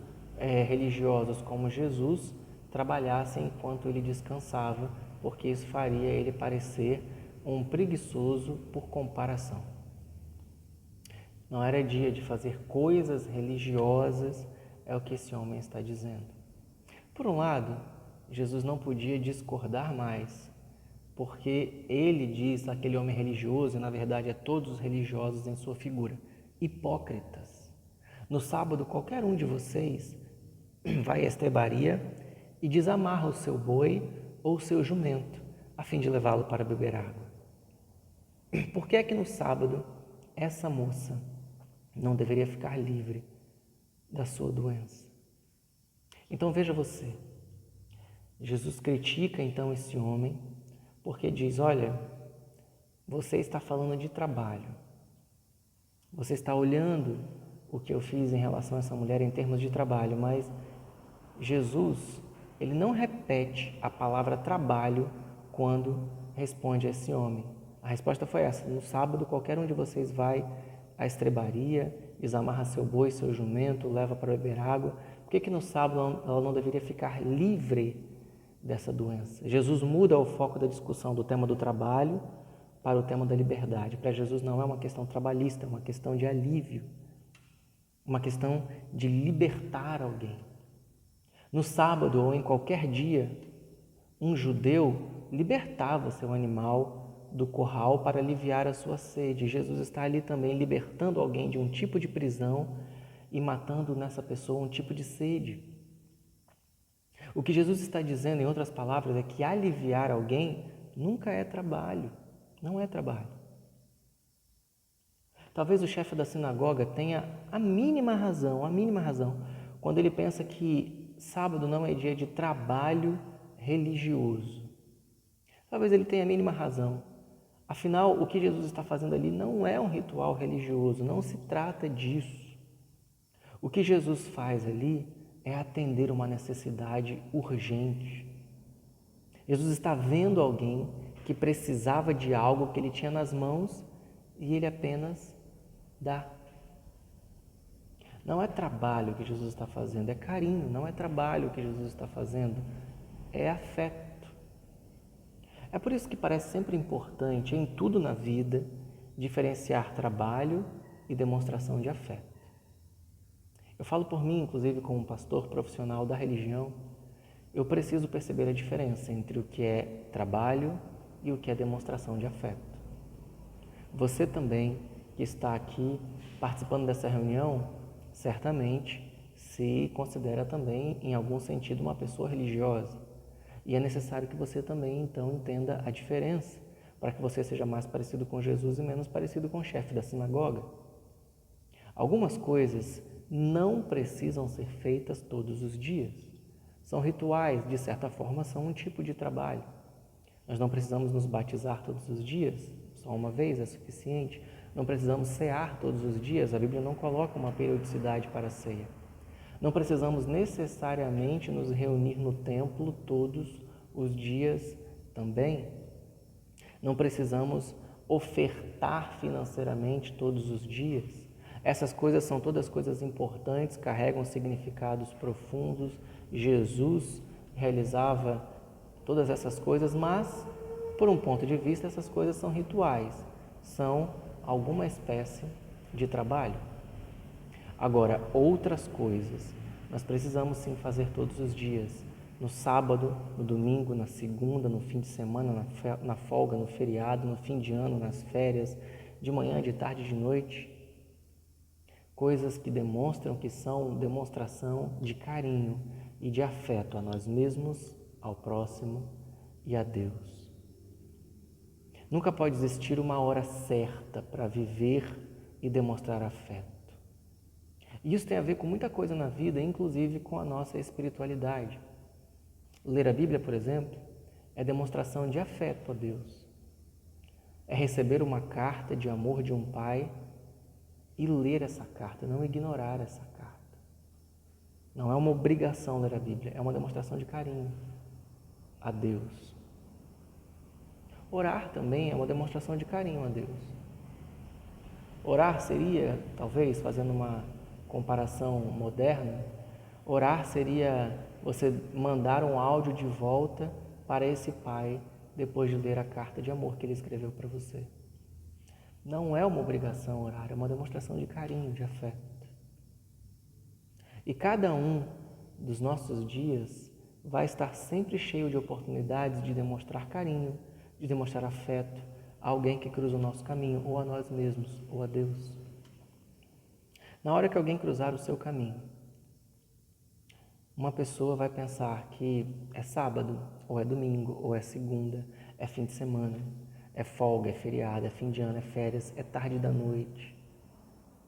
religiosos, como Jesus, trabalhassem enquanto ele descansava, porque isso faria ele parecer um preguiçoso por comparação. Não era dia de fazer coisas religiosas, é o que esse homem está dizendo. Por um lado, Jesus não podia discordar mais, porque ele diz aquele homem religioso, e na verdade é todos os religiosos em sua figura, hipócritas. No sábado, qualquer um de vocês vai à estrebaria e desamarra o seu boi ou o seu jumento, a fim de levá-lo para beber água. Por que é que no sábado essa moça não deveria ficar livre da sua doença? Então veja você, Jesus critica então esse homem, porque diz, olha, você está falando de trabalho, você está olhando o que eu fiz em relação a essa mulher em termos de trabalho, mas Jesus, ele não repete a palavra trabalho quando responde a esse homem. A resposta foi essa: no sábado qualquer um de vocês vai à estrebaria, desamarra seu boi, seu jumento, leva para beber água. Por que no sábado ela não deveria ficar livre dessa doença? Jesus muda o foco da discussão do tema do trabalho para o tema da liberdade. Para Jesus não é uma questão trabalhista, é uma questão de alívio, uma questão de libertar alguém. No sábado ou em qualquer dia, um judeu libertava seu animal do curral para aliviar a sua sede. Jesus está ali também libertando alguém de um tipo de prisão e matando nessa pessoa um tipo de sede. O que Jesus está dizendo, em outras palavras, é que aliviar alguém nunca é trabalho, não é trabalho. Talvez o chefe da sinagoga tenha a mínima razão, quando ele pensa que sábado não é dia de trabalho religioso. Talvez ele tenha a mínima razão. Afinal, o que Jesus está fazendo ali não é um ritual religioso, não se trata disso. O que Jesus faz ali é atender uma necessidade urgente. Jesus está vendo alguém que precisava de algo que ele tinha nas mãos e ele apenas dá. Não é trabalho que Jesus está fazendo, é carinho. Não é trabalho que Jesus está fazendo, é afeto. É por isso que parece sempre importante, em tudo na vida, diferenciar trabalho e demonstração de afeto. Eu falo por mim, inclusive, como pastor profissional da religião, eu preciso perceber a diferença entre o que é trabalho e o que é demonstração de afeto. Você também, que está aqui participando dessa reunião, certamente se considera também, em algum sentido, uma pessoa religiosa. E é necessário que você também, então, entenda a diferença, para que você seja mais parecido com Jesus e menos parecido com o chefe da sinagoga. Algumas coisas não precisam ser feitas todos os dias. São rituais, de certa forma, são um tipo de trabalho. Nós não precisamos nos batizar todos os dias, só uma vez é suficiente. Não precisamos cear todos os dias, a Bíblia não coloca uma periodicidade para a ceia. Não precisamos necessariamente nos reunir no templo todos os dias também. Não precisamos ofertar financeiramente todos os dias. Essas coisas são todas coisas importantes, carregam significados profundos. Jesus realizava todas essas coisas, mas, por um ponto de vista, essas coisas são rituais, são alguma espécie de trabalho. Agora, outras coisas nós precisamos sim fazer todos os dias, no sábado, no domingo, na segunda, no fim de semana, na folga, no feriado, no fim de ano, nas férias, de manhã, de tarde, de noite. Coisas que demonstram que são demonstração de carinho e de afeto a nós mesmos, ao próximo e a Deus. Nunca pode existir uma hora certa para viver e demonstrar afeto. E isso tem a ver com muita coisa na vida, inclusive com a nossa espiritualidade. Ler a Bíblia, por exemplo, é demonstração de afeto a Deus. É receber uma carta de amor de um pai e ler essa carta, não ignorar essa carta. Não é uma obrigação ler a Bíblia, é uma demonstração de carinho a Deus. Orar também é uma demonstração de carinho a Deus. Orar seria, talvez, fazendo uma comparação moderna, orar seria você mandar um áudio de volta para esse pai depois de ler a carta de amor que ele escreveu para você. Não é uma obrigação orar, é uma demonstração de carinho, de afeto. E cada um dos nossos dias vai estar sempre cheio de oportunidades de demonstrar carinho, de demonstrar afeto a alguém que cruza o nosso caminho, ou a nós mesmos, ou a Deus. Na hora que alguém cruzar o seu caminho, uma pessoa vai pensar que é sábado, ou é domingo, ou é segunda, é fim de semana, é folga, é feriado, é fim de ano, é férias, é tarde da noite.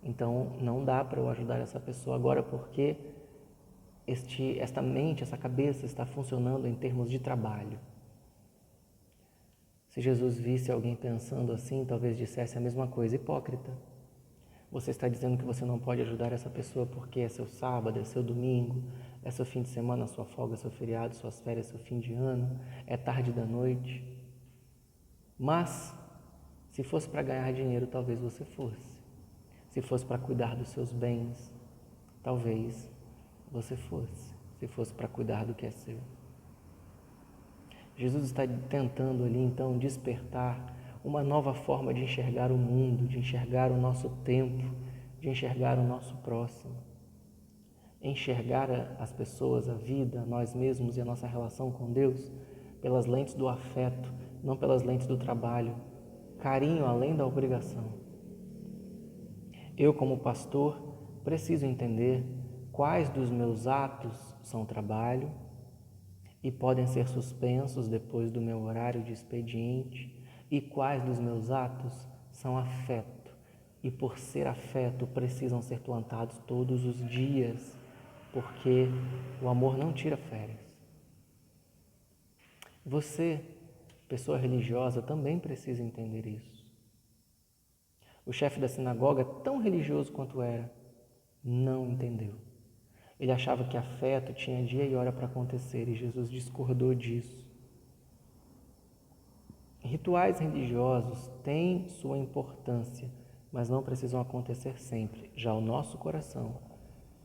Então, não dá para eu ajudar essa pessoa agora porque esta mente, essa cabeça está funcionando em termos de trabalho. Se Jesus visse alguém pensando assim, talvez dissesse a mesma coisa: hipócrita. Você está dizendo que você não pode ajudar essa pessoa porque é seu sábado, é seu domingo, é seu fim de semana, sua folga, seu feriado, suas férias, seu fim de ano, é tarde da noite. Mas, se fosse para ganhar dinheiro, talvez você fosse. Se fosse para cuidar dos seus bens, talvez você fosse. Se fosse para cuidar do que é seu. Jesus está tentando ali, então, despertar uma nova forma de enxergar o mundo, de enxergar o nosso tempo, de enxergar o nosso próximo. Enxergar as pessoas, a vida, nós mesmos e a nossa relação com Deus pelas lentes do afeto, não pelas lentes do trabalho. Carinho além da obrigação. Eu, como pastor, preciso entender quais dos meus atos são trabalho e podem ser suspensos depois do meu horário de expediente, e quais dos meus atos são afeto, e por ser afeto precisam ser plantados todos os dias, porque o amor não tira férias. Você, pessoa religiosa, também precisa entender isso. O chefe da sinagoga, tão religioso quanto era, não entendeu. Ele achava que afeto tinha dia e hora para acontecer, e Jesus discordou disso. Rituais religiosos têm sua importância, mas não precisam acontecer sempre. Já o nosso coração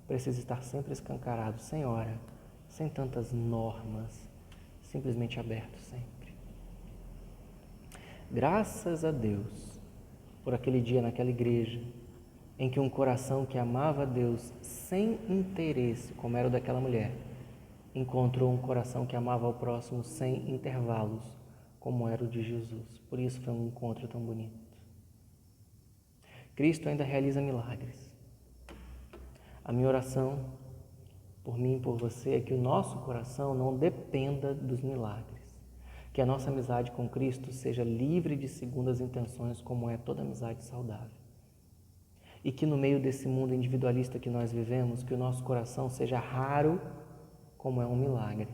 precisa estar sempre escancarado, sem hora, sem tantas normas, simplesmente aberto sempre. Graças a Deus por aquele dia naquela igreja em que um coração que amava a Deus sem interesse, como era o daquela mulher, encontrou um coração que amava ao próximo sem intervalos, como era o de Jesus. Por isso foi um encontro tão bonito. Cristo ainda realiza milagres. A minha oração por mim e por você é que o nosso coração não dependa dos milagres. Que a nossa amizade com Cristo seja livre de segundas intenções, como é toda amizade saudável. E que no meio desse mundo individualista que nós vivemos, que o nosso coração seja raro, como é um milagre.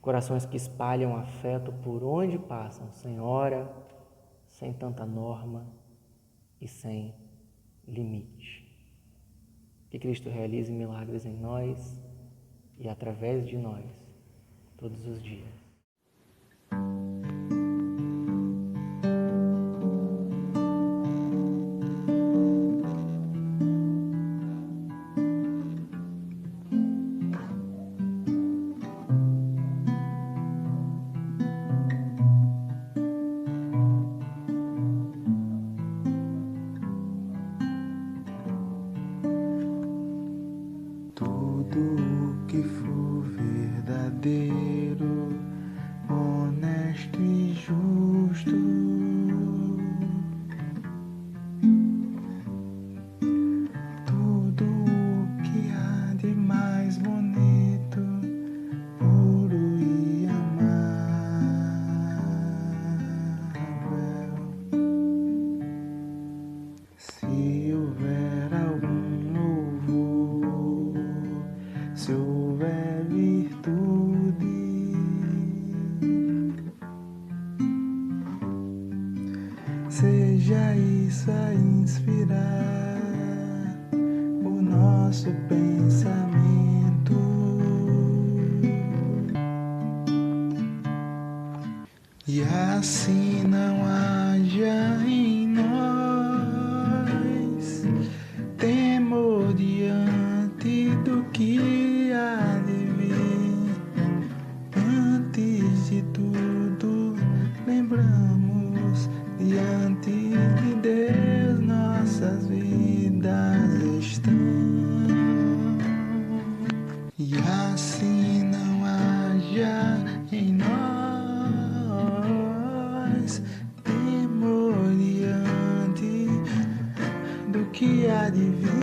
Corações que espalham afeto por onde passam, sem hora, sem tanta norma e sem limite. Que Cristo realize milagres em nós e através de nós, todos os dias. Tudo o que for verdadeiro, honesto e justo, tudo o que há de mais bonito, puro e amável. Se houver algum louvor, se houver virtude, seja isso a inspirar o nosso pensamento. E assim não haja em nós temor diante do que há de vir. Antes de tudo, lembramos, diante de Deus nossas vidas estão. E assim não haja em nós temor diante do que há de vir.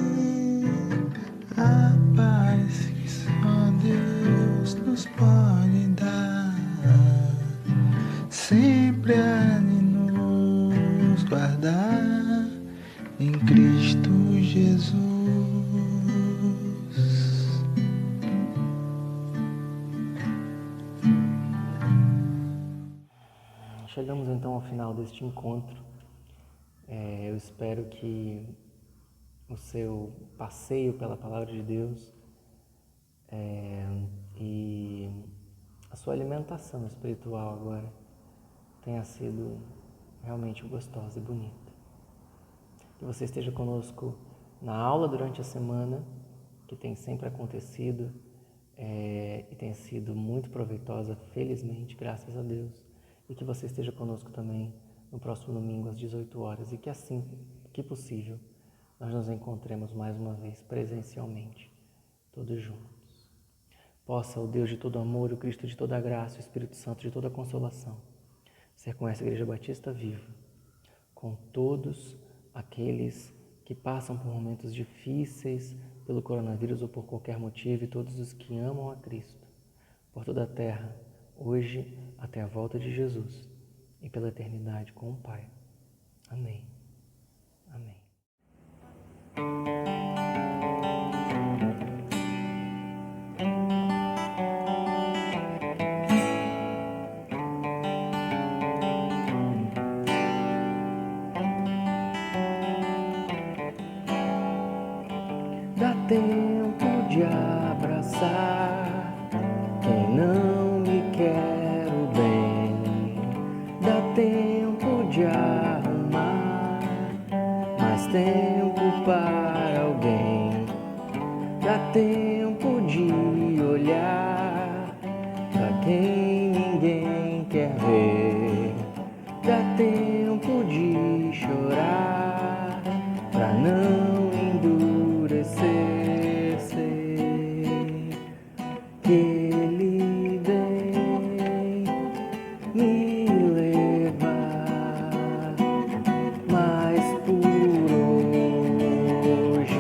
A paz que só Deus nos pode dar sempre há de nos guardar em Cristo Jesus. Chegamos então ao final deste encontro. Eu espero que o seu passeio pela Palavra de Deus e a sua alimentação espiritual agora tenha sido realmente gostosa e bonita. Que você esteja conosco na aula durante a semana, que tem sempre acontecido e tem sido muito proveitosa, felizmente, graças a Deus. E que você esteja conosco também no próximo domingo às 18 horas e que assim que possível nós nos encontremos mais uma vez presencialmente, todos juntos. Possa o Deus de todo amor, o Cristo de toda graça, o Espírito Santo de toda consolação, ser com essa Igreja Batista viva, com todos aqueles que passam por momentos difíceis pelo coronavírus ou por qualquer motivo, e todos os que amam a Cristo, por toda a terra, hoje até a volta de Jesus e pela eternidade com o Pai. Amém. Amém. Dá tempo de abraçar quem não me quer o bem. Dá tempo de arrumar mais tempo para alguém. Dá tempo de olhar pra quem ninguém quer ver. Dá tempo de chorar, pra não endurecer. Sei que Ele vem me levar mais por hoje.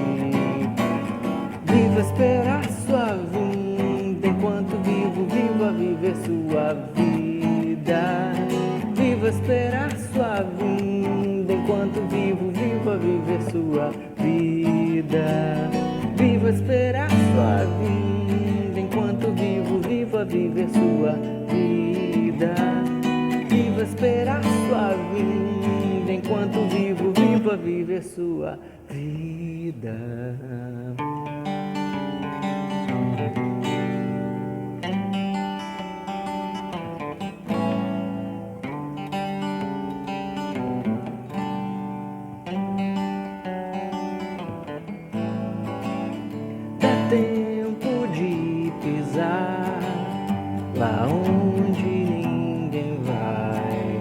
Viva esperar sua vinda, enquanto vivo, viva viver sua vida. Viva esperar sua vinda, enquanto vivo, viva viver sua vida. Viva esperar sua vinda, enquanto vivo, viva viver sua vida. Viva esperar sua vinda, enquanto vivo, viva viver sua vida. Tempo de pisar lá onde ninguém vai.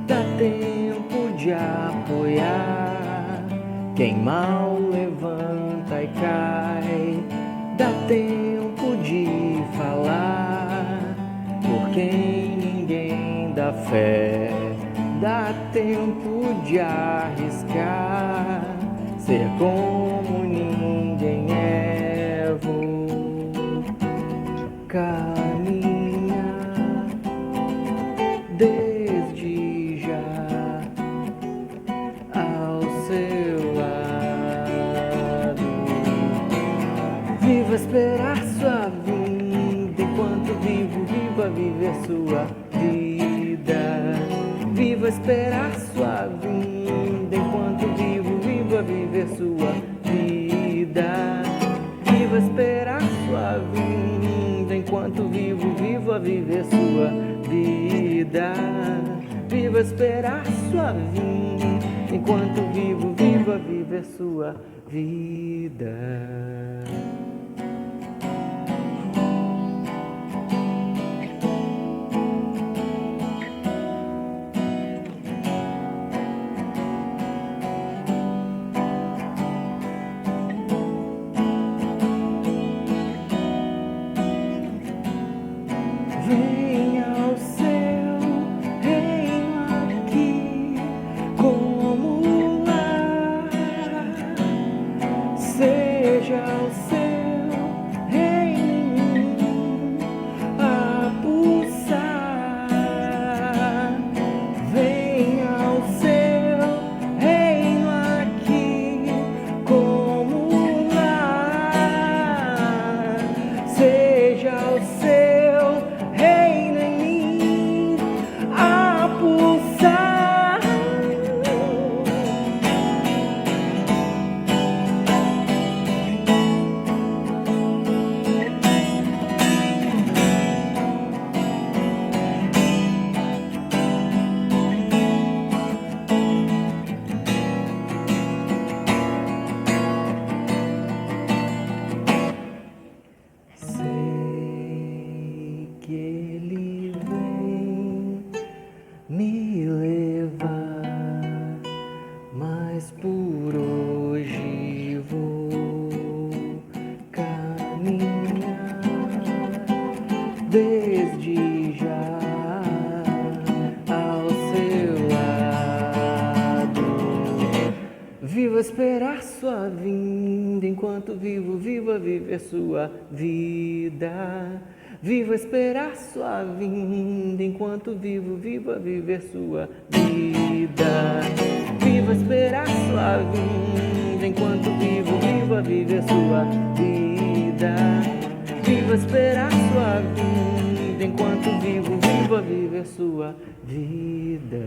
Dá tempo de apoiar quem mal levanta e cai. Dá tempo de falar por quem ninguém dá fé. Dá tempo de arriscar ser como ninguém é. Vou caminhar desde já ao seu lado. Viva esperar sua vinda, enquanto vivo, viva viver sua vida. Viva esperar sua vinda, enquanto vivo, viva viver sua vida. Viva esperar sua vinda, enquanto vivo, viva viver sua vida. Viva esperar sua vinda, enquanto vivo, viva viver sua vida. Venha ao seu reino aqui, como lá. Seja o seu reino a pulsar. Venha ao seu reino aqui, como lá. Seja o seu reina em mim a pulsar. Sei que Ele vem me levar, mas por hoje vou caminhar desde já ao seu lado. Viva esperar sua vinda, enquanto vivo, viva viver sua vida. Viva esperar sua vinda, enquanto vivo, viva viver sua vida. Viva esperar sua vinda, enquanto vivo, viva viver sua vida. Viva esperar sua vinda, enquanto vivo, viva viver sua vida.